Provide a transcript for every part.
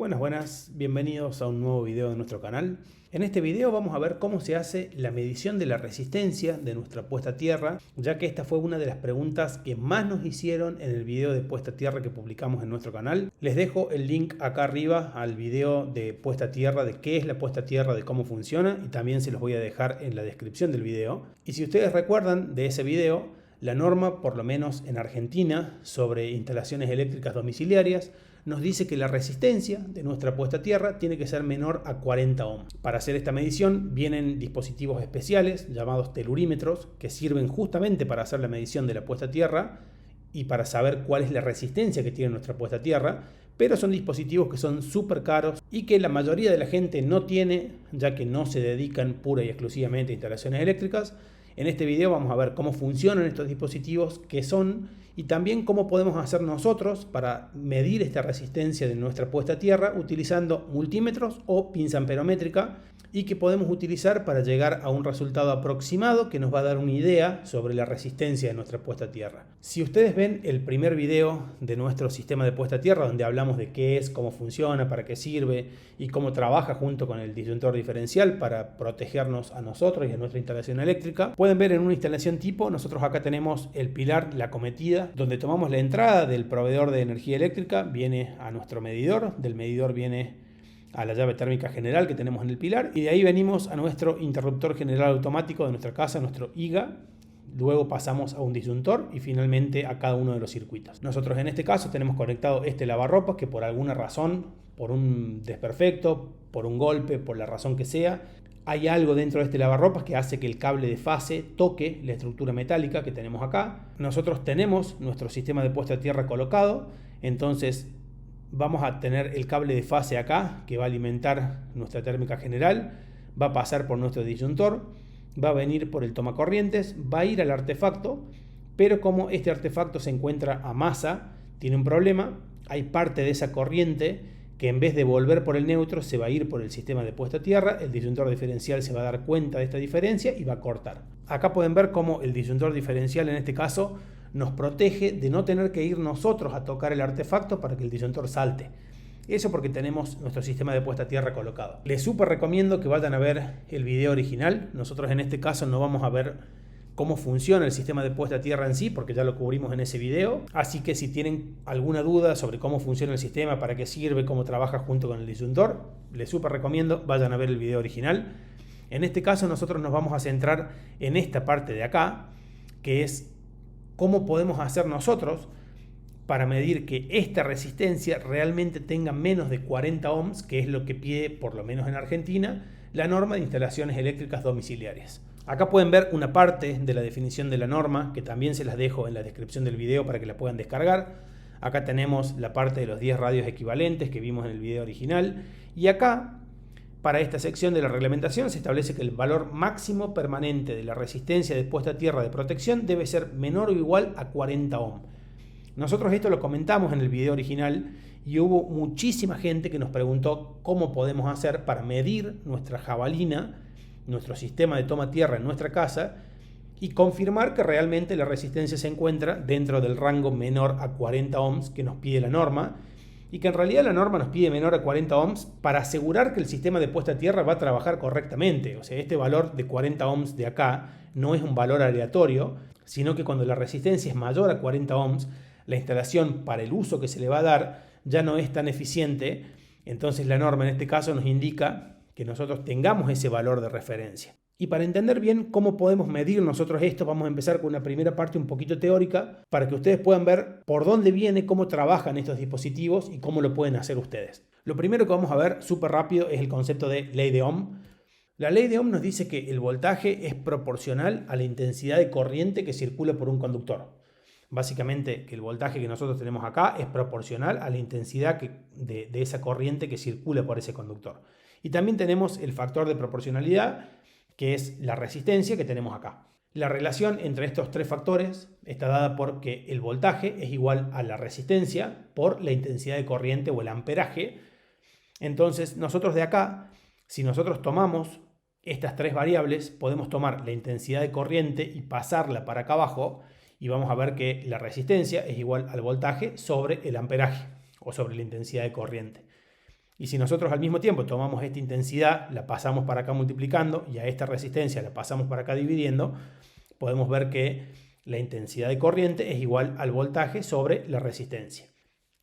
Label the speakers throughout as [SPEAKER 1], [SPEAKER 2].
[SPEAKER 1] Buenas, bienvenidos a un nuevo video de nuestro canal. En este video vamos a ver cómo se hace la medición de la resistencia de nuestra puesta a tierra, ya que esta fue una de las preguntas que más nos hicieron en el video de puesta a tierra que publicamos en nuestro canal. Les dejo el link acá arriba al video de puesta a tierra, de qué es la puesta a tierra, de cómo funciona, y también se los voy a dejar en la descripción del video. Y si ustedes recuerdan de ese video, la norma, por lo menos en Argentina, sobre instalaciones eléctricas domiciliarias, nos dice que la resistencia de nuestra puesta a tierra tiene que ser menor a 40 ohms. Para hacer esta medición vienen dispositivos especiales llamados telurímetros que sirven justamente para hacer la medición de la puesta a tierra y para saber cuál es la resistencia que tiene nuestra puesta a tierra, pero son dispositivos que son súper caros y que la mayoría de la gente no tiene, ya que no se dedican pura y exclusivamente a instalaciones eléctricas. En este video vamos a ver cómo funcionan estos dispositivos, qué son y también cómo podemos hacer nosotros para medir esta resistencia de nuestra puesta a tierra utilizando multímetros o pinza amperométrica y que podemos utilizar para llegar a un resultado aproximado que nos va a dar una idea sobre la resistencia de nuestra puesta a tierra. Si ustedes ven el primer video de nuestro sistema de puesta a tierra donde hablamos de qué es, cómo funciona, para qué sirve y cómo trabaja junto con el disyuntor diferencial para protegernos a nosotros y a nuestra instalación eléctrica, pueden ver en una instalación tipo, nosotros acá tenemos el pilar, la cometida, donde tomamos la entrada del proveedor de energía eléctrica, viene a nuestro medidor, del medidor viene a la llave térmica general que tenemos en el pilar y de ahí venimos a nuestro interruptor general automático de nuestra casa, nuestro IGA. Luego pasamos a un disyuntor y finalmente a cada uno de los circuitos. Nosotros en este caso tenemos conectado este lavarropas que por alguna razón, por un desperfecto, por un golpe, por la razón que sea, hay algo dentro de este lavarropas que hace que el cable de fase toque la estructura metálica que tenemos acá. Nosotros tenemos nuestro sistema de puesta a tierra colocado, entonces vamos a tener el cable de fase acá que va a alimentar nuestra térmica general, va a pasar por nuestro disyuntor, va a venir por el tomacorrientes, va a ir al artefacto, pero como este artefacto se encuentra a masa, tiene un problema, hay parte de esa corriente que en vez de volver por el neutro se va a ir por el sistema de puesta a tierra, el disyuntor diferencial se va a dar cuenta de esta diferencia y va a cortar. Acá pueden ver cómo el disyuntor diferencial en este caso nos protege de no tener que ir nosotros a tocar el artefacto para que el disyuntor salte. Eso porque tenemos nuestro sistema de puesta a tierra colocado. Les súper recomiendo que vayan a ver el video original. Nosotros en este caso no vamos a ver cómo funciona el sistema de puesta a tierra en sí, porque ya lo cubrimos en ese video. Así que si tienen alguna duda sobre cómo funciona el sistema, para qué sirve, cómo trabaja junto con el disyuntor, les súper recomiendo vayan a ver el video original. En este caso nosotros nos vamos a centrar en esta parte de acá, que es cómo podemos hacer nosotros para medir que esta resistencia realmente tenga menos de 40 ohms, que es lo que pide, por lo menos en Argentina, la norma de instalaciones eléctricas domiciliarias. Acá pueden ver una parte de la definición de la norma, que también se las dejo en la descripción del video para que la puedan descargar. Acá tenemos la parte de los 10 radios equivalentes que vimos en el video original. Y acá, para esta sección de la reglamentación, se establece que el valor máximo permanente de la resistencia de puesta a tierra de protección debe ser menor o igual a 40 ohm. Nosotros esto lo comentamos en el video original y hubo muchísima gente que nos preguntó cómo podemos hacer para medir nuestra jabalina, nuestro sistema de toma tierra en nuestra casa y confirmar que realmente la resistencia se encuentra dentro del rango menor a 40 ohms que nos pide la norma y que en realidad la norma nos pide menor a 40 ohms para asegurar que el sistema de puesta a tierra va a trabajar correctamente. O sea, este valor de 40 ohms de acá no es un valor aleatorio, sino que cuando la resistencia es mayor a 40 ohms, la instalación para el uso que se le va a dar ya no es tan eficiente, entonces la norma en este caso nos indica que nosotros tengamos ese valor de referencia. Y para entender bien cómo podemos medir nosotros esto, vamos a empezar con una primera parte un poquito teórica para que ustedes puedan ver por dónde viene, cómo trabajan estos dispositivos y cómo lo pueden hacer ustedes. Lo primero que vamos a ver súper rápido es el concepto de ley de Ohm. La ley de Ohm nos dice que el voltaje es proporcional a la intensidad de corriente que circula por un conductor. Básicamente que el voltaje que nosotros tenemos acá es proporcional a la intensidad de esa corriente que circula por ese conductor. Y también tenemos el factor de proporcionalidad, que es la resistencia que tenemos acá. La relación entre estos tres factores está dada por que el voltaje es igual a la resistencia por la intensidad de corriente o el amperaje. Entonces nosotros de acá, si nosotros tomamos estas tres variables, podemos tomar la intensidad de corriente y pasarla para acá abajo y vamos a ver que la resistencia es igual al voltaje sobre el amperaje o sobre la intensidad de corriente. Y si nosotros al mismo tiempo tomamos esta intensidad, la pasamos para acá multiplicando y a esta resistencia la pasamos para acá dividiendo, podemos ver que la intensidad de corriente es igual al voltaje sobre la resistencia.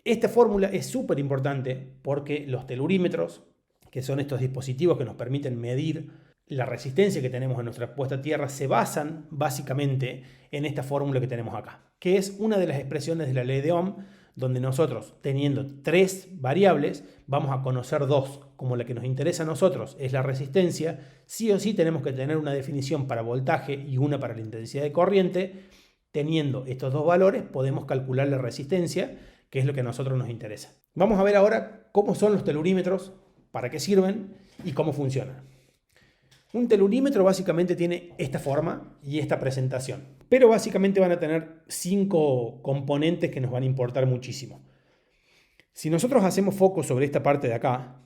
[SPEAKER 1] Esta fórmula es súper importante porque los telurímetros, que son estos dispositivos que nos permiten medir la resistencia que tenemos en nuestra puesta a tierra, se basan básicamente en esta fórmula que tenemos acá, que es una de las expresiones de la ley de Ohm, donde nosotros, teniendo 3 variables, vamos a conocer 2. Como la que nos interesa a nosotros es la resistencia, sí o sí tenemos que tener una definición para voltaje y una para la intensidad de corriente. Teniendo estos 2 valores, podemos calcular la resistencia, que es lo que a nosotros nos interesa. Vamos a ver ahora cómo son los telurímetros, para qué sirven y cómo funcionan. Un telurímetro básicamente tiene esta forma y esta presentación, pero básicamente van a tener 5 componentes que nos van a importar muchísimo. Si nosotros hacemos foco sobre esta parte de acá,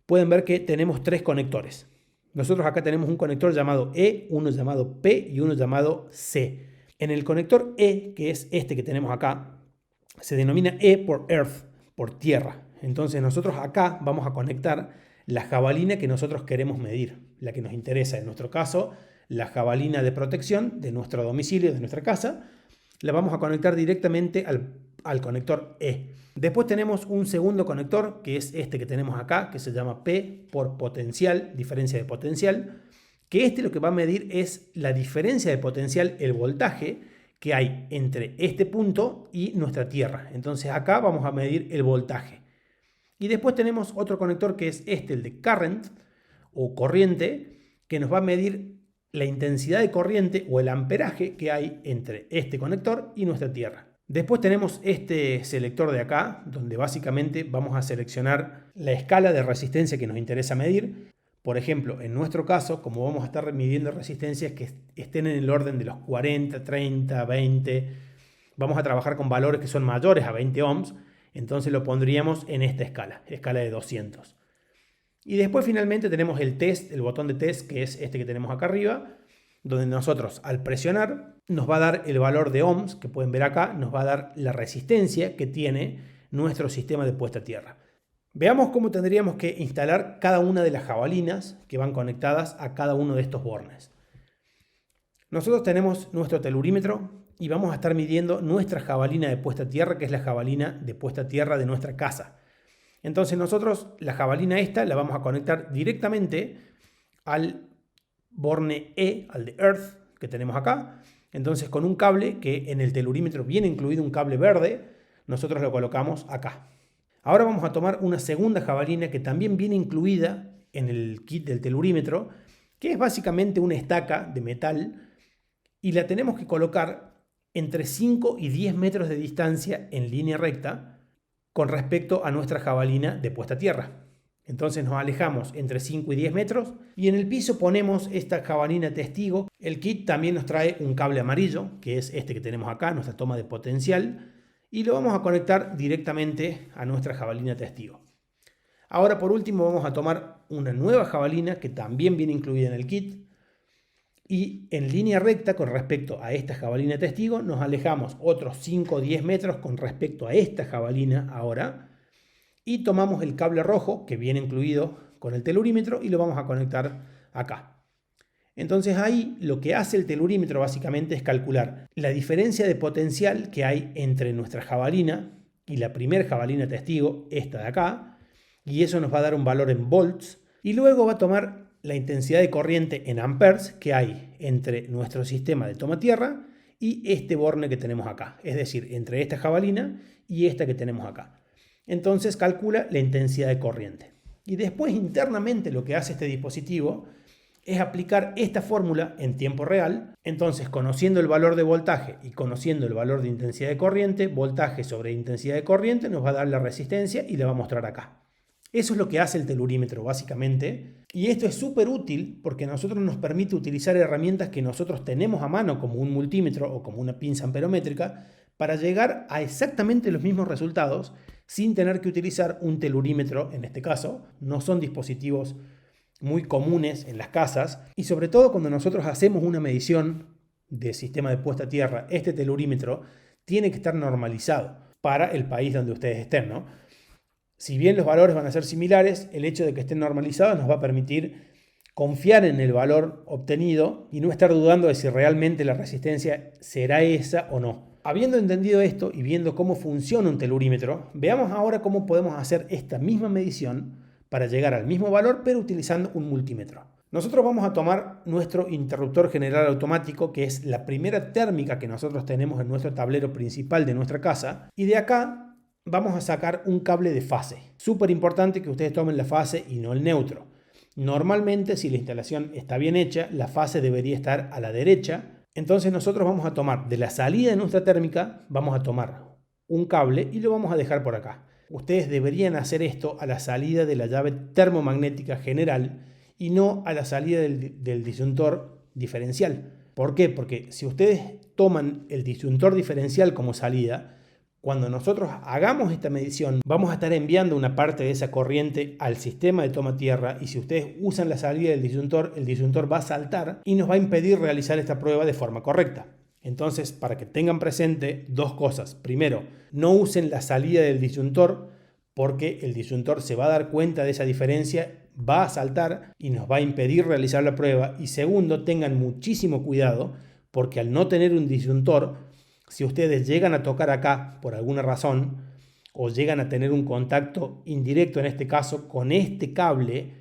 [SPEAKER 1] pueden ver que tenemos 3 conectores. Nosotros acá tenemos un conector llamado E, uno llamado P y uno llamado C. En el conector E, que es este que tenemos acá, se denomina E por Earth, por tierra. Entonces nosotros acá vamos a conectar la jabalina que nosotros queremos medir, la que nos interesa. En nuestro caso, la jabalina de protección de nuestro domicilio, de nuestra casa, la vamos a conectar directamente al conector E. Después tenemos un segundo conector, que es este que tenemos acá, que se llama P por potencial, diferencia de potencial, que este lo que va a medir es la diferencia de potencial, el voltaje que hay entre este punto y nuestra tierra. Entonces acá vamos a medir el voltaje. Y después tenemos otro conector que es este, el de current o corriente, que nos va a medir la intensidad de corriente o el amperaje que hay entre este conector y nuestra tierra. Después tenemos este selector de acá, donde básicamente vamos a seleccionar la escala de resistencia que nos interesa medir. Por ejemplo, en nuestro caso, como vamos a estar midiendo resistencias que estén en el orden de los 40, 30, 20, vamos a trabajar con valores que son mayores a 20 ohms, entonces lo pondríamos en esta escala de 200. Y después finalmente tenemos el test, el botón de test, que es este que tenemos acá arriba, donde nosotros al presionar nos va a dar el valor de ohms, que pueden ver acá, nos va a dar la resistencia que tiene nuestro sistema de puesta a tierra. Veamos cómo tendríamos que instalar cada una de las jabalinas que van conectadas a cada uno de estos bornes. Nosotros tenemos nuestro telurímetro y vamos a estar midiendo nuestra jabalina de puesta a tierra, que es la jabalina de puesta a tierra de nuestra casa. Entonces nosotros la jabalina esta la vamos a conectar directamente al borne E, al de Earth que tenemos acá. Entonces con un cable que en el telurímetro viene incluido un cable verde, nosotros lo colocamos acá. Ahora vamos a tomar una segunda jabalina que también viene incluida en el kit del telurímetro, que es básicamente una estaca de metal, y la tenemos que colocar entre 5 y 10 metros de distancia en línea recta con respecto a nuestra jabalina de puesta a tierra. Entonces nos alejamos entre 5 y 10 metros y en el piso ponemos esta jabalina testigo. El kit también nos trae un cable amarillo, que es este que tenemos acá, nuestra toma de potencial, y lo vamos a conectar directamente a nuestra jabalina testigo. Ahora por último vamos a tomar una nueva jabalina que también viene incluida en el kit y en línea recta con respecto a esta jabalina testigo nos alejamos otros 5 o 10 metros con respecto a esta jabalina ahora y tomamos el cable rojo que viene incluido con el telurímetro y lo vamos a conectar acá. Entonces ahí lo que hace el telurímetro básicamente es calcular la diferencia de potencial que hay entre nuestra jabalina y la primera jabalina testigo, esta de acá, y eso nos va a dar un valor en volts, y luego va a tomar la intensidad de corriente en amperes que hay entre nuestro sistema de toma tierra y este borne que tenemos acá, es decir, entre esta jabalina y esta que tenemos acá. Entonces calcula la intensidad de corriente. Y después internamente lo que hace este dispositivo es aplicar esta fórmula en tiempo real. Entonces, conociendo el valor de voltaje y conociendo el valor de intensidad de corriente, voltaje sobre intensidad de corriente nos va a dar la resistencia y la va a mostrar acá. Eso es lo que hace el telurímetro básicamente. Y esto es súper útil porque a nosotros nos permite utilizar herramientas que nosotros tenemos a mano, como un multímetro o como una pinza amperométrica, para llegar a exactamente los mismos resultados sin tener que utilizar un telurímetro en este caso. No son dispositivos muy comunes en las casas y sobre todo cuando nosotros hacemos una medición de sistema de puesta a tierra, este telurímetro tiene que estar normalizado para el país donde ustedes estén, ¿no? Si bien los valores van a ser similares, el hecho de que estén normalizados nos va a permitir confiar en el valor obtenido y no estar dudando de si realmente la resistencia será esa o no. Habiendo entendido esto y viendo cómo funciona un telurímetro, veamos ahora cómo podemos hacer esta misma medición para llegar al mismo valor, pero utilizando un multímetro. Nosotros vamos a tomar nuestro interruptor general automático, que es la primera térmica que nosotros tenemos en nuestro tablero principal de nuestra casa, y de acá vamos a sacar un cable de fase. Súper importante que ustedes tomen la fase y no el neutro. Normalmente, si la instalación está bien hecha, la fase debería estar a la derecha. Entonces nosotros vamos a tomar de la salida de nuestra térmica, vamos a tomar un cable y lo vamos a dejar por acá. Ustedes deberían hacer esto a la salida de la llave termomagnética general y no a la salida del disyuntor diferencial. ¿Por qué? Porque si ustedes toman el disyuntor diferencial como salida, cuando nosotros hagamos esta medición, vamos a estar enviando una parte de esa corriente al sistema de toma tierra y si ustedes usan la salida del disyuntor, el disyuntor va a saltar y nos va a impedir realizar esta prueba de forma correcta. Entonces, para que tengan presente dos cosas. Primero, no usen la salida del disyuntor porque el disyuntor se va a dar cuenta de esa diferencia, va a saltar y nos va a impedir realizar la prueba. Y segundo, tengan muchísimo cuidado porque al no tener un disyuntor, si ustedes llegan a tocar acá por alguna razón o llegan a tener un contacto indirecto, en este caso con este cable,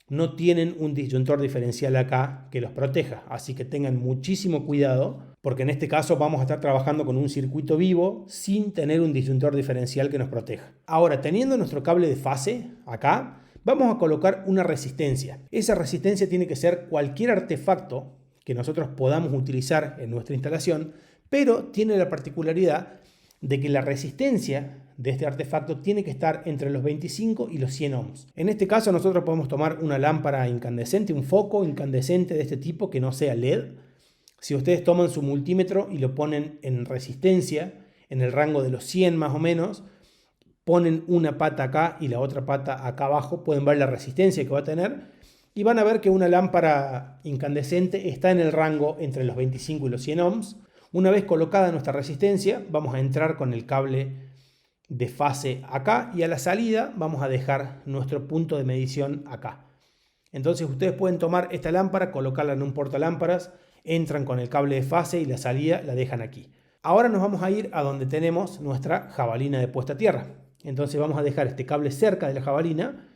[SPEAKER 1] no tienen un disyuntor diferencial acá que los proteja. Así que tengan muchísimo cuidado porque en este caso vamos a estar trabajando con un circuito vivo sin tener un disyuntor diferencial que nos proteja. Ahora, teniendo nuestro cable de fase acá, vamos a colocar una resistencia. Esa resistencia tiene que ser cualquier artefacto que nosotros podamos utilizar en nuestra instalación, pero tiene la particularidad de que la resistencia de este artefacto tiene que estar entre los 25 y los 100 ohms. En este caso nosotros podemos tomar una lámpara incandescente, un foco incandescente de este tipo que no sea LED. Si ustedes toman su multímetro y lo ponen en resistencia, en el rango de los 100 más o menos, ponen una pata acá y la otra pata acá abajo, pueden ver la resistencia que va a tener y van a ver que una lámpara incandescente está en el rango entre los 25 y los 100 ohms. Una vez colocada nuestra resistencia, vamos a entrar con el cable de fase acá y a la salida vamos a dejar nuestro punto de medición acá. Entonces ustedes pueden tomar esta lámpara, colocarla en un portalámparas, entran con el cable de fase y la salida la dejan aquí. Ahora nos vamos a ir a donde tenemos nuestra jabalina de puesta a tierra. Entonces vamos a dejar este cable cerca de la jabalina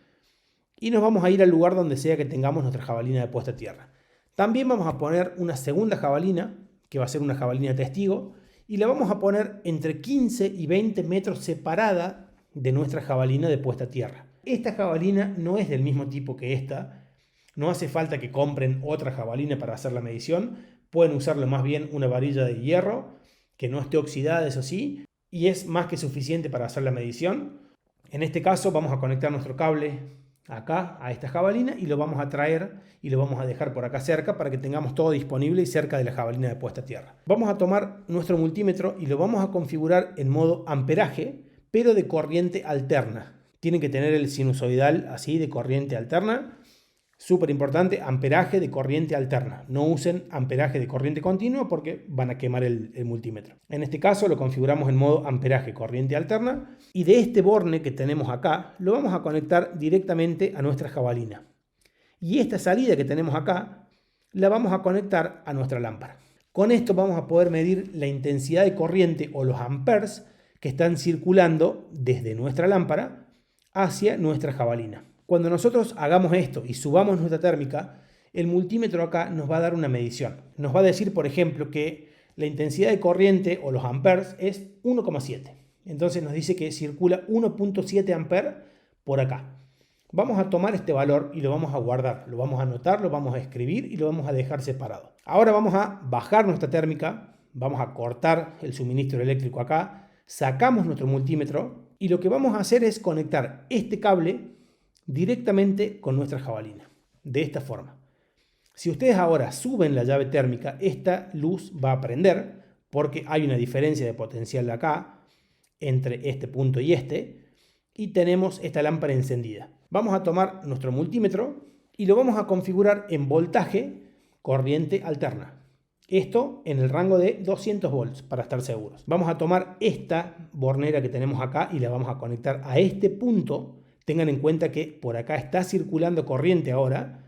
[SPEAKER 1] y nos vamos a ir al lugar donde sea que tengamos nuestra jabalina de puesta a tierra. También vamos a poner una segunda jabalina, que va a ser una jabalina testigo, y la vamos a poner entre 15 y 20 metros separada de nuestra jabalina de puesta a tierra. Esta jabalina no es del mismo tipo que esta, no hace falta que compren otra jabalina para hacer la medición, pueden usarlo más bien una varilla de hierro, que no esté oxidada, eso sí, y es más que suficiente para hacer la medición. En este caso vamos a conectar nuestro cable acá a esta jabalina y lo vamos a traer y lo vamos a dejar por acá cerca para que tengamos todo disponible y cerca de la jabalina de puesta a tierra. Vamos a tomar nuestro multímetro y lo vamos a configurar en modo amperaje, pero de corriente alterna. Tienen que tener el sinusoidal así de corriente alterna. Súper importante, amperaje de corriente alterna. No usen amperaje de corriente continua porque van a quemar el multímetro. En este caso lo configuramos en modo amperaje corriente alterna y de este borne que tenemos acá lo vamos a conectar directamente a nuestra jabalina. Y esta salida que tenemos acá la vamos a conectar a nuestra lámpara. Con esto vamos a poder medir la intensidad de corriente o los amperes que están circulando desde nuestra lámpara hacia nuestra jabalina. Cuando nosotros hagamos esto y subamos nuestra térmica, el multímetro acá nos va a dar una medición. Nos va a decir, por ejemplo, que la intensidad de corriente o los amperes es 1,7. Entonces nos dice que circula 1,7 amperes por acá. Vamos a tomar este valor y lo vamos a guardar. Lo vamos a anotar, lo vamos a escribir y lo vamos a dejar separado. Ahora vamos a bajar nuestra térmica, vamos a cortar el suministro eléctrico acá, sacamos nuestro multímetro y lo que vamos a hacer es conectar este cable directamente con nuestra jabalina, de esta forma. Si ustedes ahora suben la llave térmica, esta luz va a prender porque hay una diferencia de potencial acá entre este punto y tenemos esta lámpara encendida. Vamos a tomar nuestro multímetro y lo vamos a configurar en voltaje corriente alterna. Esto en el rango de 200 volts para estar seguros. Vamos a tomar esta bornera que tenemos acá y la vamos a conectar a este punto. Tengan en cuenta que por acá está circulando corriente ahora.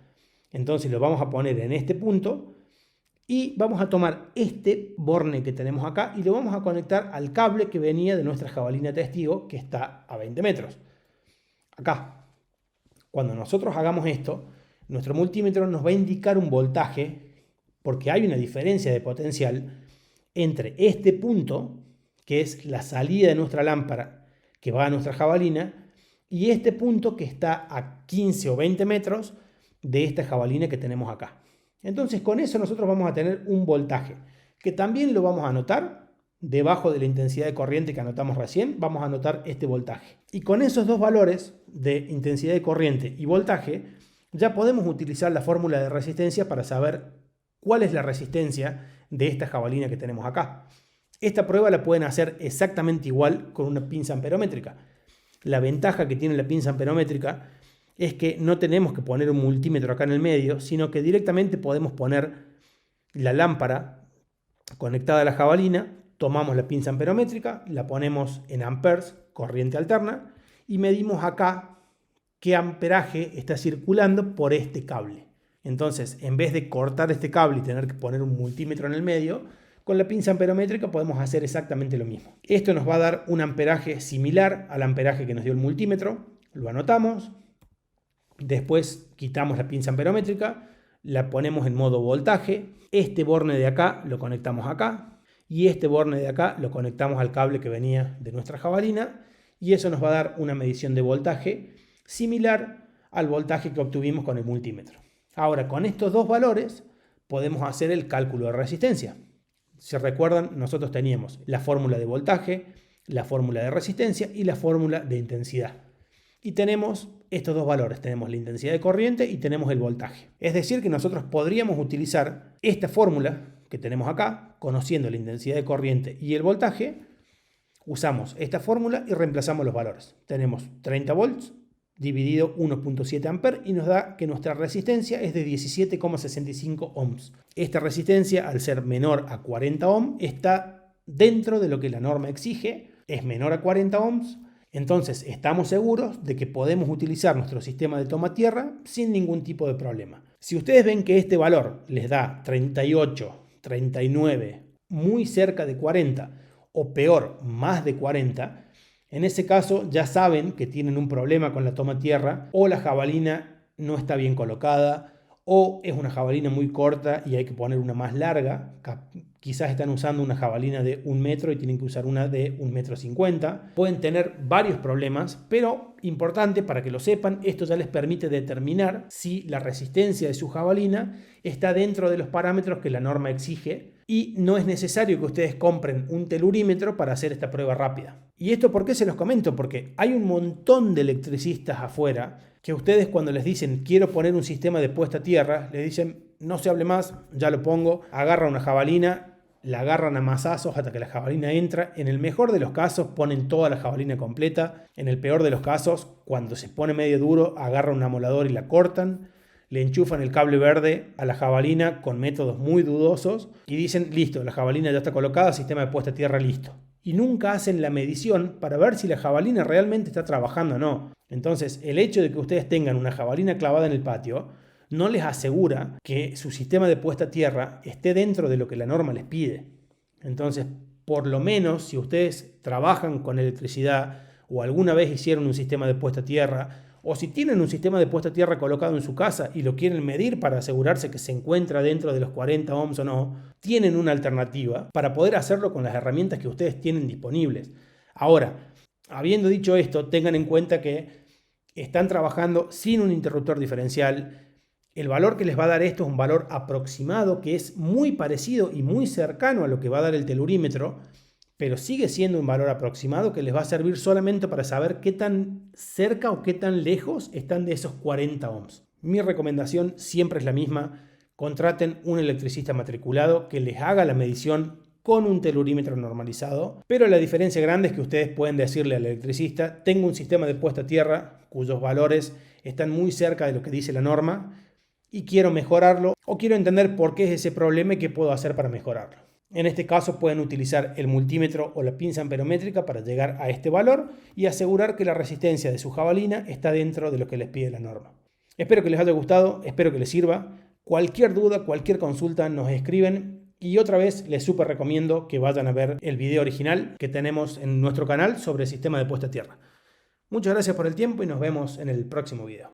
[SPEAKER 1] Entonces lo vamos a poner en este punto. Y vamos a tomar este borne que tenemos acá y lo vamos a conectar al cable que venía de nuestra jabalina testigo, que está a 20 metros. Acá. Cuando nosotros hagamos esto, nuestro multímetro nos va a indicar un voltaje, porque hay una diferencia de potencial entre este punto, que es la salida de nuestra lámpara que va a nuestra jabalina, y este punto que está a 15 o 20 metros de esta jabalina que tenemos acá. Entonces con eso nosotros vamos a tener un voltaje, que también lo vamos a anotar debajo de la intensidad de corriente que anotamos recién. Vamos a anotar este voltaje. Y con esos dos valores de intensidad de corriente y voltaje, ya podemos utilizar la fórmula de resistencia para saber cuál es la resistencia de esta jabalina que tenemos acá. Esta prueba la pueden hacer exactamente igual con una pinza amperométrica. La ventaja que tiene la pinza amperométrica es que no tenemos que poner un multímetro acá en el medio, sino que directamente podemos poner la lámpara conectada a la jabalina, tomamos la pinza amperométrica, la ponemos en amperes, corriente alterna, y medimos acá qué amperaje está circulando por este cable. Entonces, en vez de cortar este cable y tener que poner un multímetro en el medio, con la pinza amperométrica podemos hacer exactamente lo mismo. Esto nos va a dar un amperaje similar al amperaje que nos dio el multímetro. Lo anotamos. Después quitamos la pinza amperométrica, la ponemos en modo voltaje. Este borne de acá lo conectamos acá y este borne de acá lo conectamos al cable que venía de nuestra jabalina, y eso nos va a dar una medición de voltaje similar al voltaje que obtuvimos con el multímetro. Ahora, con estos dos valores podemos hacer el cálculo de resistencia. Si recuerdan, nosotros teníamos la fórmula de voltaje, la fórmula de resistencia y la fórmula de intensidad. Y tenemos estos dos valores, tenemos la intensidad de corriente y tenemos el voltaje. Es decir, que nosotros podríamos utilizar esta fórmula que tenemos acá, conociendo la intensidad de corriente y el voltaje. Usamos esta fórmula y reemplazamos los valores. Tenemos 30 volts dividido 1.7 amperes y nos da que nuestra resistencia es de 17,65 ohms. Esta resistencia, al ser menor a 40 ohms, está dentro de lo que la norma exige, es menor a 40 ohms. Entonces estamos seguros de que podemos utilizar nuestro sistema de toma tierra sin ningún tipo de problema. Si ustedes ven que este valor les da 38, 39, muy cerca de 40 o peor, más de 40, en ese caso ya saben que tienen un problema con la toma tierra, o la jabalina no está bien colocada, o es una jabalina muy corta y hay que poner una más larga. Quizás están usando una jabalina de 1 metro y tienen que usar una de 1,50 metros. Pueden tener varios problemas, pero importante para que lo sepan, esto ya les permite determinar si la resistencia de su jabalina está dentro de los parámetros que la norma exige, y no es necesario que ustedes compren un telurímetro para hacer esta prueba rápida. ¿Y esto por qué se los comento? Porque hay un montón de electricistas afuera que ustedes, cuando les dicen quiero poner un sistema de puesta a tierra, les dicen no se hable más, ya lo pongo, agarra una jabalina, la agarran a mazazos hasta que la jabalina entra. En el mejor de los casos ponen toda la jabalina completa. En el peor de los casos, cuando se pone medio duro, agarran un amolador y la cortan. Le enchufan el cable verde a la jabalina con métodos muy dudosos y dicen listo, la jabalina ya está colocada, sistema de puesta a tierra listo. Y nunca hacen la medición para ver si la jabalina realmente está trabajando o no. Entonces, el hecho de que ustedes tengan una jabalina clavada en el patio no les asegura que su sistema de puesta a tierra esté dentro de lo que la norma les pide. Entonces, por lo menos, si ustedes trabajan con electricidad o alguna vez hicieron un sistema de puesta a tierra, o si tienen un sistema de puesta a tierra colocado en su casa y lo quieren medir para asegurarse que se encuentra dentro de los 40 ohms o no, tienen una alternativa para poder hacerlo con las herramientas que ustedes tienen disponibles. Ahora, habiendo dicho esto, tengan en cuenta que están trabajando sin un interruptor diferencial. El valor que les va a dar esto es un valor aproximado que es muy parecido y muy cercano a lo que va a dar el telurímetro, pero sigue siendo un valor aproximado que les va a servir solamente para saber qué tan cerca o qué tan lejos están de esos 40 ohms. Mi recomendación siempre es la misma: contraten un electricista matriculado que les haga la medición con un telurímetro normalizado, pero la diferencia grande es que ustedes pueden decirle al electricista: tengo un sistema de puesta a tierra cuyos valores están muy cerca de lo que dice la norma, y quiero mejorarlo o quiero entender por qué es ese problema y qué puedo hacer para mejorarlo. En este caso pueden utilizar el multímetro o la pinza amperométrica para llegar a este valor y asegurar que la resistencia de su jabalina está dentro de lo que les pide la norma. Espero que les haya gustado, espero que les sirva. Cualquier duda, cualquier consulta nos escriben y otra vez les súper recomiendo que vayan a ver el video original que tenemos en nuestro canal sobre el sistema de puesta a tierra. Muchas gracias por el tiempo y nos vemos en el próximo video.